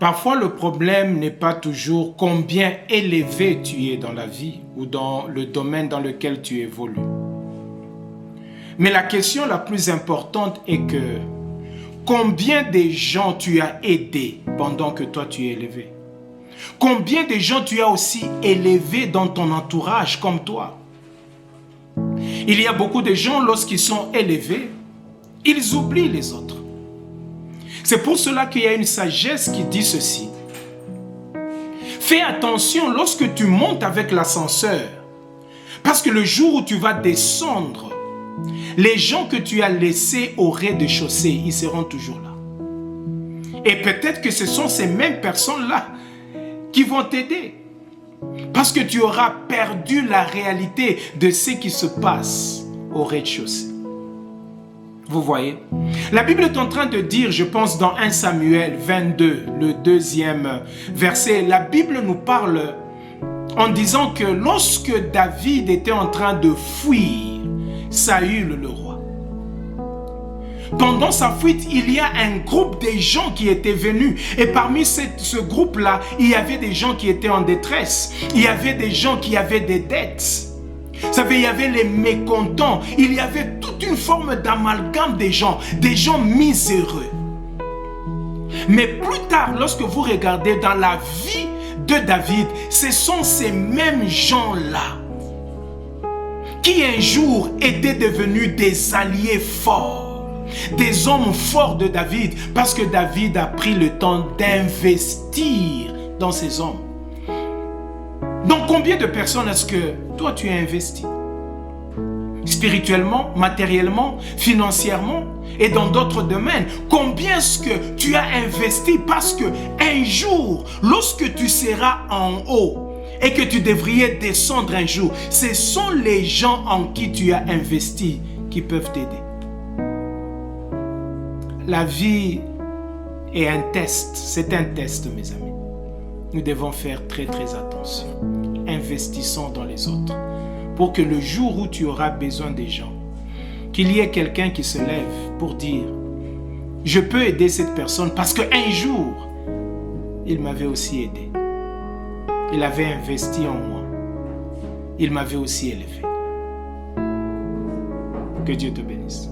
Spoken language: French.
Parfois, le problème n'est pas toujours combien élevé tu es dans la vie ou dans le domaine dans lequel tu évolues. Mais la question la plus importante est que combien de gens tu as aidés pendant que toi tu es élevé? Combien de gens tu as aussi élevés dans ton entourage comme toi? Il y a beaucoup de gens, lorsqu'ils sont élevés, ils oublient les autres. C'est pour cela qu'il y a une sagesse qui dit ceci. Fais attention lorsque tu montes avec l'ascenseur, parce que le jour où tu vas descendre, les gens que tu as laissés au rez-de-chaussée, ils seront toujours là. Et peut-être que ce sont ces mêmes personnes-là qui vont t'aider. Parce que tu auras perdu la réalité de ce qui se passe au rez-de-chaussée. Vous voyez? La Bible est en train de dire, je pense dans 1 Samuel 22, le 2e verset, la Bible nous parle en disant que lorsque David était en train de fuir Saül le roi, pendant sa fuite, il y a un groupe de gens qui étaient venus. Et parmi ce groupe-là, il y avait des gens qui étaient en détresse. Il y avait des gens qui avaient des dettes. Vous savez, il y avait les mécontents. Il y avait toute une forme d'amalgame des gens miséreux. Mais plus tard, lorsque vous regardez dans la vie de David, ce sont ces mêmes gens-là qui un jour étaient devenus des alliés forts. Des hommes forts de David, parce que David a pris le temps d'investir dans ces hommes. Donc combien de personnes est-ce que toi tu as investi? Spirituellement, matériellement, financièrement et dans d'autres domaines. Combien est-ce que tu as investi? Parce que un jour, lorsque tu seras en haut et que tu devrais descendre un jour, ce sont les gens en qui tu as investi qui peuvent t'aider. La vie est un test, c'est un test mes amis. Nous devons faire très attention. Investissons dans les autres pour que le jour où tu auras besoin des gens, qu'il y ait quelqu'un qui se lève pour dire « Je peux aider cette personne parce qu'un jour, il m'avait aussi aidé. Il avait investi en moi. Il m'avait aussi élevé. » Que Dieu te bénisse.